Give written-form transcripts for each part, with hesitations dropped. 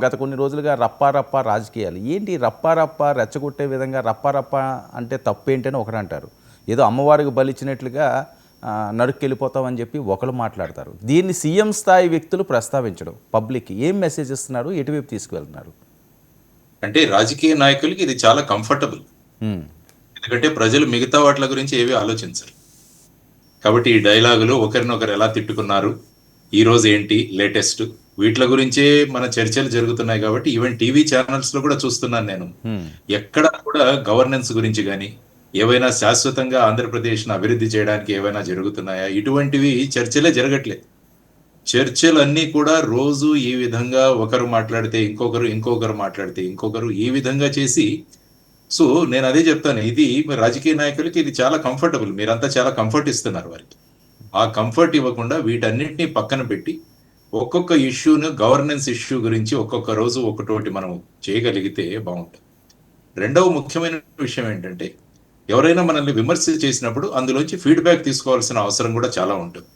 గత కొన్ని రోజులుగా రప్పా రాజకీయాలు ఏంటి రప్పా రెచ్చగొట్టే విధంగా రప్పా అంటే తప్పేంటని ఒకరు అంటారు. ఏదో అమ్మవారికి బలిచ్చినట్లుగా నరుక్కెళ్ళిపోతామని చెప్పి ఒకరు మాట్లాడతారు. దీన్ని సీఎం స్థాయి వ్యక్తులు ప్రస్తావించడం పబ్లిక్కి ఏం మెసేజ్ ఇస్తున్నారు, ఎటువైపు తీసుకువెళ్తున్నారు? అంటే రాజకీయ నాయకులకి ఇది చాలా కంఫర్టబుల్. ఎందుకంటే ప్రజలు మిగతా వాటి గురించి ఏవి ఆలోచించరు. కాబట్టి ఈ డైలాగులు ఒకరినొకరు ఎలా తిట్టుకున్నారు, ఈ రోజు ఏంటి లేటెస్ట్, వీటి గురించే మన చర్చలు జరుగుతున్నాయి. కాబట్టి ఈవెన్ టీవీ ఛానల్స్ లో కూడా చూస్తున్నాను నేను. ఎక్కడ కూడా గవర్నెన్స్ గురించి కానీ ఏవైనా శాశ్వతంగా ఆంధ్రప్రదేశ్ ను అభివృద్ధి చేయడానికి ఏవైనా జరుగుతున్నాయా, ఇటువంటివి చర్చలే జరగట్లేదు. చర్చలన్నీ కూడా రోజు ఈ విధంగా ఒకరు మాట్లాడితే ఇంకొకరు మాట్లాడితే ఇంకొకరు ఈ విధంగా చేసి, సో నేను అదే చెప్తాను, ఇది రాజకీయ నాయకులకి ఇది చాలా కంఫర్టబుల్. మీరంతా చాలా కంఫర్ట్ ఇస్తున్నారు వారికి. ఆ కంఫర్ట్ ఇవ్వకుండా వీటన్నిటిని పక్కన పెట్టి ఒక్కొక్క ఇష్యూను, గవర్నెన్స్ ఇష్యూ గురించి ఒక్కొక్క రోజు ఒకటోటి మనం చేయగలిగితే బాగుంటుంది. రెండవ ముఖ్యమైన విషయం ఏంటంటే, ఎవరైనా మనల్ని విమర్శ చేసినప్పుడు అందులోంచి ఫీడ్బ్యాక్ తీసుకోవాల్సిన అవసరం కూడా చాలా ఉంటుంది.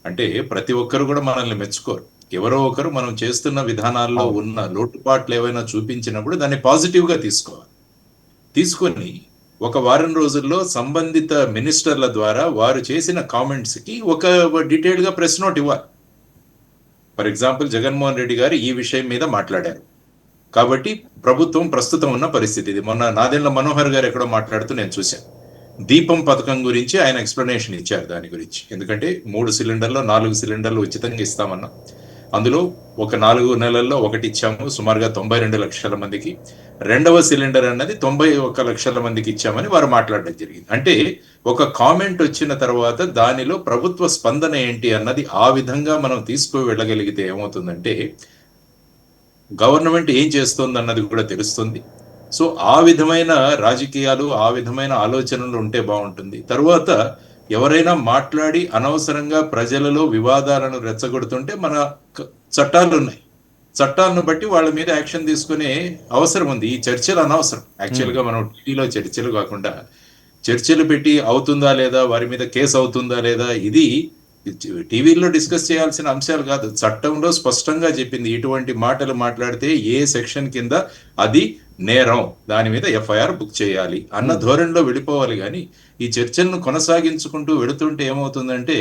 అంటే ప్రతి ఒక్కరు కూడా మనల్ని మెచ్చుకోరు. ఎవరో ఒకరు మనం చేస్తున్న విధానాల్లో ఉన్న లోటుపాట్లు ఏవైనా చూపించినప్పుడు దాన్ని పాజిటివ్ గా తీసుకొని ఒక వారం రోజుల్లో సంబంధిత మినిస్టర్ల ద్వారా వారు చేసిన కామెంట్స్ కి ఒక డీటెయిల్డ్ గా ప్రెస్ నోట్ ఇవ్వాలి. ఫర్ ఎగ్జాంపుల్, జగన్మోహన్ రెడ్డి గారు ఈ విషయం మీద మాట్లాడారు కాబట్టి ప్రభుత్వం ప్రస్తుతం ఉన్న పరిస్థితి ఇది. మొన్న నాదెండ్ల మనోహర్ గారు ఎక్కడో మాట్లాడుతూ నేను చూశాను. దీపం పథకం గురించి ఆయన ఎక్స్ప్లెనేషన్ ఇచ్చారు దాని గురించి. ఎందుకంటే 3 సిలిండర్లు 4 సిలిండర్లు ఉచితంగా ఇస్తామన్నాం. అందులో ఒక 4 నెలల్లో ఒకటి ఇచ్చాము, సుమారుగా 92 లక్షల మందికి. రెండవ సిలిండర్ అన్నది 91 లక్షల మందికి ఇచ్చామని వారు మాట్లాడడం జరిగింది. అంటే ఒక కామెంట్ వచ్చిన తర్వాత దానిలో ప్రభుత్వ స్పందన ఏంటి అన్నది ఆ విధంగా మనం తీసుకు వెళ్ళగలిగితే ఏమవుతుందంటే, గవర్నమెంట్ ఏం చేస్తుంది అన్నది కూడా తెలుస్తుంది. సో ఆ విధమైన రాజకీయాలు, ఆ విధమైన ఆలోచనలు ఉంటే బాగుంటుంది. తరువాత ఎవరైనా మాట్లాడి అనవసరంగా ప్రజలలో వివాదాలను రెచ్చగొడుతుంటే మన చట్టాలు ఉన్నాయి. చట్టాలను బట్టి వాళ్ళ మీద యాక్షన్ తీసుకునే అవసరం ఉంది. ఈ చర్చలు అనవసరం. యాక్చువల్ గా మనం టీవీలో చర్చలు కాకుండా చర్చలు పెట్టి అవుతుందా లేదా, వారి మీద కేసు అవుతుందా లేదా, ఇది టీవీలో డిస్కస్ చేయాల్సిన అంశాలు కాదు. చట్టంలో స్పష్టంగా చెప్పింది, ఇటువంటి మాటలు మాట్లాడితే ఏ సెక్షన్ కింద అది నేరం, దాని మీద ఎఫ్ఐఆర్ బుక్ చేయాలి అన్న ధోరణిలో వెళ్ళిపోవాలి. కానీ ఈ చర్చలను కొనసాగించుకుంటూ వెళుతుంటే ఏమవుతుందంటే,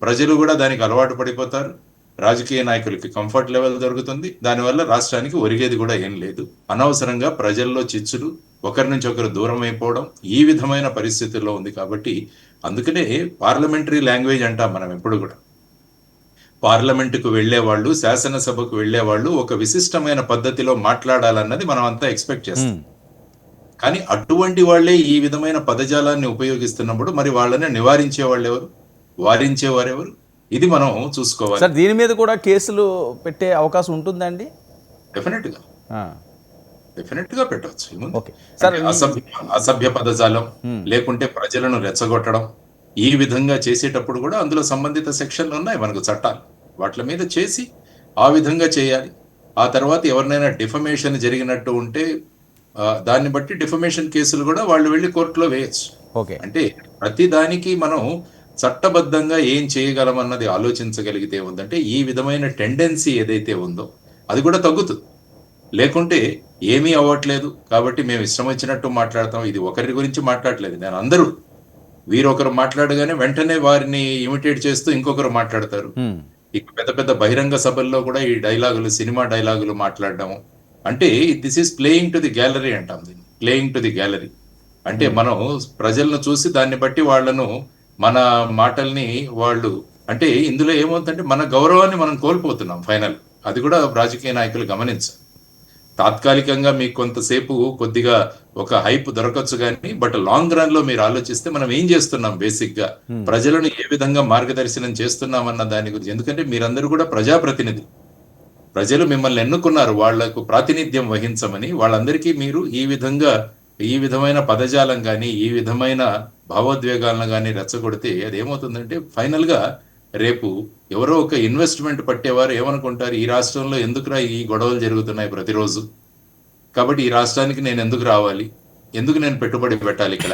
ప్రజలు కూడా దానికి అలవాటు పడిపోతారు. రాజకీయ నాయకులకి కంఫర్ట్ లెవెల్ దొరుకుతుంది. దానివల్ల రాష్ట్రానికి ఒరిగేది కూడా ఏం లేదు. అనవసరంగా ప్రజల్లో చిచ్చులు, ఒకరి నుంచి ఒకరు దూరం అయిపోవడం, ఈ విధమైన పరిస్థితుల్లో ఉంది. కాబట్టి అందుకనే పార్లమెంటరీ లాంగ్వేజ్ అంటాం మనం ఎప్పుడు కూడా. పార్లమెంటుకు వెళ్లేవాళ్ళు, శాసనసభకు వెళ్లేవాళ్ళు ఒక విశిష్టమైన పద్ధతిలో మాట్లాడాలన్నది మనం అంతా ఎక్స్పెక్ట్ చేస్తాం. కానీ అటువంటి వాళ్లే ఈ విధమైన పదజాలాన్ని ఉపయోగిస్తున్నప్పుడు మరి వాళ్ళని నివారించే వాళ్ళు ఎవరు, వారించేవారెవరు? ఇది మనం చూసుకోవాలి. సార్, దీని మీద కూడా కేసులు పెట్టే అవకాశం ఉంటుందండి? డెఫినెట్ గా పెట్టవచ్చు. అసభ్య పదజాలం లేకుంటే ప్రజలను రెచ్చగొట్టడం, ఈ విధంగా చేసేటప్పుడు కూడా అందులో సంబంధిత సెక్షన్లు ఉన్నాయి మనకు, చట్టాలు. వాటి మీద చేసి ఆ విధంగా చేయాలి. ఆ తర్వాత ఎవరినైనా డిఫమేషన్ జరిగినట్టు ఉంటే దాన్ని బట్టి డిఫమేషన్ కేసులు కూడా వాళ్ళు వెళ్ళి కోర్టులో వేయచ్చు. అంటే ప్రతి దానికి మనం చట్టబద్ధంగా ఏం చేయగలం అన్నది ఆలోచించగలిగితే ఉందంటే, ఈ విధమైన టెండెన్సీ ఏదైతే ఉందో అది కూడా తగ్గుతుంది. లేకుంటే ఏమీ అవ్వట్లేదు కాబట్టి మేము ఇష్టం వచ్చినట్టు మాట్లాడతాం. ఇది ఒకరి గురించి మాట్లాడలేదు నేను, అందరూ వీరొకరు మాట్లాడగానే వెంటనే వారిని ఇమిటేట్ చేస్తూ ఇంకొకరు మాట్లాడతారు. ఇక పెద్ద పెద్ద బహిరంగ సభల్లో కూడా ఈ డైలాగులు, సినిమా డైలాగులు మాట్లాడడం అంటే this is playing to the gallery అంటాం దీన్ని. ప్లేయింగ్ టు ది గ్యాలరీ అంటే మనం ప్రజలను చూసి దాన్ని బట్టి వాళ్ళను, మన మాటల్ని వాళ్ళు, అంటే ఇందులో ఏమవుతుందంటే మన గౌరవాన్ని మనం కోల్పోతున్నాం ఫైనల్. అది కూడా రాజకీయ నాయకులు గమనించాలి. తాత్కాలికంగా మీకు కొంతసేపు కొద్దిగా ఒక హైప్ దొరకచ్చు కానీ, బట్ లాంగ్ రన్ లో మీరు ఆలోచిస్తే మనం ఏం చేస్తున్నాం, బేసిక్ గా ప్రజలను ఏ విధంగా మార్గదర్శనం చేస్తున్నామన్న దాని గురించి. ఎందుకంటే మీరందరూ కూడా ప్రజాప్రతినిధి, ప్రజలు మిమ్మల్ని ఎన్నుకున్నారు వాళ్లకు ప్రాతినిధ్యం వహించమని. వాళ్ళందరికీ మీరు ఈ విధమైన పదజాలం కానీ, ఈ విధమైన భావోద్వేగాలను కానీ రెచ్చగొడితే అదేమవుతుందంటే, ఫైనల్ గా రేపు ఎవరో ఒక ఇన్వెస్ట్మెంట్ పట్టేవారు ఏమనుకుంటారు, ఈ రాష్ట్రంలో ఎందుకురా ఈ గొడవలు జరుగుతున్నాయి ప్రతిరోజు, కాబట్టి ఈ రాష్ట్రానికి నేను ఎందుకు రావాలి, ఎందుకు నేను పెట్టుబడి పెట్టాలి ఇక్కడ.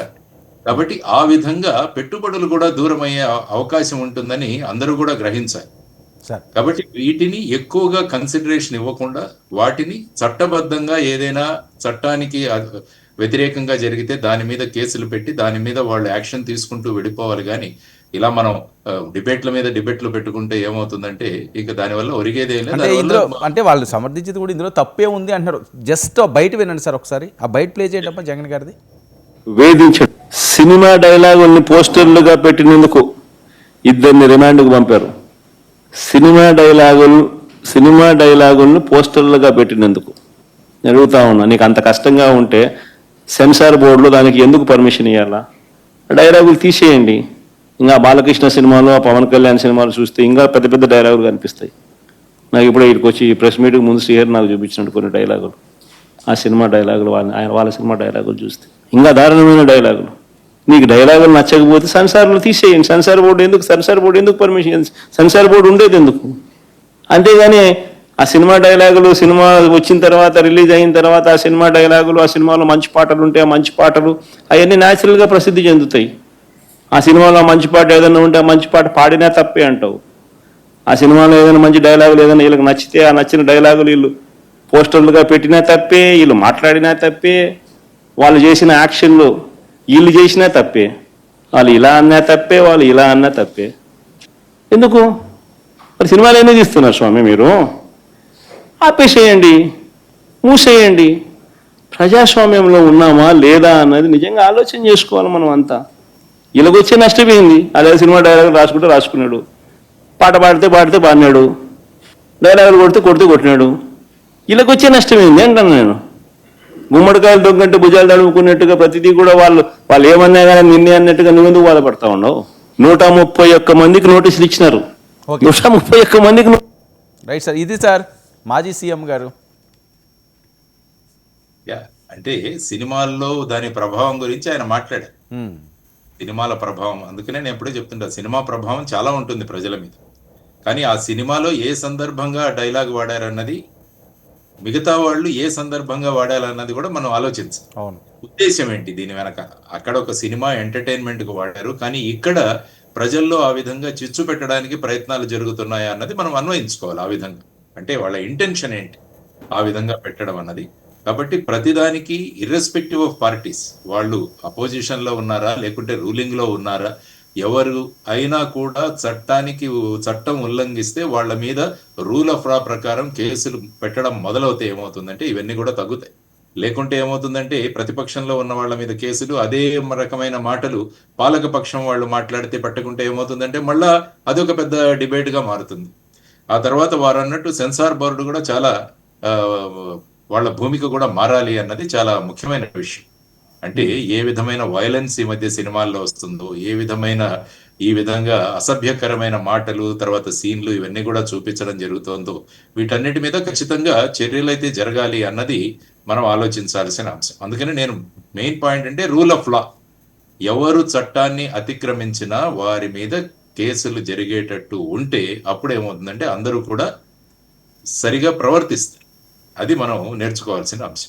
కాబట్టి ఆ విధంగా పెట్టుబడులు కూడా దూరం అయ్యే అవకాశం ఉంటుందని అందరూ కూడా గ్రహించాలి. సార్ కాబట్టి వీటిని ఎక్కువగా కన్సిడరేషన్ ఇవ్వకుండా వాటిని చట్టబద్ధంగా ఏదైనా చట్టానికి వ్యతిరేకంగా జరిగితే దాని మీద కేసులు పెట్టి దాని మీద వాళ్ళు యాక్షన్ తీసుకుంటూ వెళ్ళిపోవాలి. కానీ ఇలా మనం డిబేట్లు పెట్టుకుంటే ఏమవుతుందంటే ఇక దానివల్ల ఒరిగేదే లేదు. అంటే ఇందులో అంటే వాళ్ళు సమర్థించేది కూడా ఇందులో తప్పే ఉంది అంటున్నారు. జస్ట్ బయట వినండి సార్ ఒకసారి, ఆ బయట ప్లే చేయటం జగన్ గారిది. వేధించాడు. సినిమా డైలాగుల్ని పోస్టర్లుగా పెట్టినందుకు ఇద్దరిని రిమాండ్కు పంపారు. సినిమా డైలాగులను పోస్టర్లుగా పెట్టినందుకు నేను అడుగుతా ఉన్నా, నీకు అంత కష్టంగా ఉంటే సెన్సార్ బోర్డులో దానికి ఎందుకు పర్మిషన్ ఇవ్వాలా? డైలాగులు తీసేయండి. ఇంకా బాలకృష్ణ సినిమాలు, పవన్ కళ్యాణ్ సినిమాలు చూస్తే ఇంకా పెద్ద పెద్ద డైలాగులు కనిపిస్తాయి. నాకు ఇప్పుడు ఇక్కడికి వచ్చి ప్రెస్ మీట్కి ముందు శ్రీహరి నాకు చూపించినట్టు కొన్ని డైలాగులు, ఆ సినిమా డైలాగులు, వాళ్ళ సినిమా డైలాగులు చూస్తే ఇంకా దారుణమైన డైలాగులు. నీకు డైలాగులు నచ్చకపోతే సెన్సార్లు తీసేయండి. సెన్సార్ బోర్డు ఎందుకు పర్మిషన్? సెన్సార్ బోర్డు ఉండేది ఎందుకు? అంతేగాని ఆ సినిమా డైలాగులు, సినిమా వచ్చిన తర్వాత, రిలీజ్ అయిన తర్వాత ఆ సినిమా డైలాగులు, ఆ సినిమాలో మంచి పాటలు ఉంటే ఆ మంచి పాటలు అవన్నీ న్యాచురల్గా ప్రసిద్ధి చెందుతాయి. ఆ సినిమాలో మంచి పాట ఏదైనా ఉంటే ఆ మంచి పాట పాడినా తప్పే అంటావు. ఆ సినిమాలో ఏదైనా మంచి డైలాగులు ఏదైనా వీళ్ళకి నచ్చితే ఆ నచ్చిన డైలాగులు వీళ్ళు పోస్టర్లుగా పెట్టినా తప్పే, వీళ్ళు మాట్లాడినా తప్పే, వాళ్ళు చేసిన యాక్షన్లు వీళ్ళు చేసినా తప్పే, వాళ్ళు ఇలా అన్నా తప్పే, వాళ్ళు ఇలా అన్నా తప్పే. ఎందుకు మరి సినిమాలు ఎందుకు తీస్తున్నారు స్వామి? మీరు ఆపేసేయండి, మూసేయండి. ప్రజాస్వామ్యంలో ఉన్నామా లేదా అన్నది నిజంగా ఆలోచన చేసుకోవాలి మనం అంతా. వీళ్ళకొచ్చే నష్టపోయింది. అదే సినిమా డైలాగులు రాసుకున్నాడు, పాట పాడితే పాడినాడు, డైలాగులు కొడితే కొట్టినాడు. వీళ్ళకొచ్చే నష్టమైంది అంటాను నేను. గుమ్మడికాయలు దొంగంటే భుజాలు తడుముకున్నట్టుగా ప్రతిదీ కూడా వాళ్ళు ఏమన్నా కానీ నిన్నే అన్నట్టుగా నువ్వెందుకు బాధపడతా ఉన్నావు? 131 మందికి నోటీసులు ఇచ్చినారు. 131 మందికి. రైట్ సార్, ఇది సార్ మాజీ సీఎం గారు. అంటే సినిమాల్లో దాని ప్రభావం గురించి ఆయన మాట్లాడారు. సినిమాల ప్రభావం, అందుకనే నేను ఎప్పుడే చెప్తుంటా, సినిమా ప్రభావం చాలా ఉంటుంది ప్రజల మీద. కానీ ఆ సినిమాలో ఏ సందర్భంగా డైలాగ్ వాడారన్నది, మిగతా వాళ్ళు ఏ సందర్భంగా వాడాలన్నది కూడా మనం ఆలోచించాలి. అవును, ఉద్దేశం ఏంటి దీని వెనక? అక్కడ ఒక సినిమా ఎంటర్టైన్మెంట్ కు వాడారు, కానీ ఇక్కడ ప్రజల్లో ఆ విధంగా చిచ్చు పెట్టడానికి ప్రయత్నాలు జరుగుతున్నాయా అన్నది మనం అన్వయించుకోవాలి. ఆ విధంగా అంటే వాళ్ళ ఇంటెన్షన్ ఏంటి ఆ విధంగా పెట్టడం అన్నది. కాబట్టి ప్రతిదానికి ఇర్రెస్పెక్టివ్ ఆఫ్ పార్టీస్, వాళ్ళు అపోజిషన్ లో ఉన్నారా లేకుంటే రూలింగ్ లో ఉన్నారా, ఎవరు అయినా కూడా చట్టం ఉల్లంఘిస్తే వాళ్ళ మీద రూల్ ఆఫ్ లా ప్రకారం కేసులు పెట్టడం మొదలవుతే ఏమవుతుందంటే ఇవన్నీ కూడా తగ్గుతాయి. లేకుంటే ఏమవుతుందంటే ప్రతిపక్షంలో ఉన్న వాళ్ళ మీద కేసులు, అదే రకమైన మాటలు పాలక పక్షం వాళ్ళు మాట్లాడితే పట్టుకుంటే ఏమవుతుందంటే మళ్ళా అదొక పెద్ద డిబేట్ గా మారుతుంది. ఆ తర్వాత వారు అన్నట్టు సెన్సార్ బోర్డు కూడా చాలా వాళ్ళ భూమిక కూడా మారాలి అన్నది చాలా ముఖ్యమైన విషయం. అంటే ఏ విధమైన వైలెన్స్ ఈ మధ్య సినిమాల్లో వస్తుందో, ఈ విధంగా అసభ్యకరమైన మాటలు, తర్వాత సీన్లు ఇవన్నీ కూడా చూపించడం జరుగుతుందో, వీటన్నిటి మీద ఖచ్చితంగా చర్యలు అయితే జరగాలి అన్నది మనం ఆలోచించాల్సిన అంశం. అందుకని నేను మెయిన్ పాయింట్ అంటే రూల్ ఆఫ్ లా, ఎవరు చట్టాన్ని అతిక్రమించినా వారి మీద కేసులు జరిగేటట్టు ఉంటే అప్పుడేమవుతుందంటే అందరూ కూడా సరిగా ప్రవర్తిస్తారు. అది మనం నేర్చుకోవాల్సిన అంశం.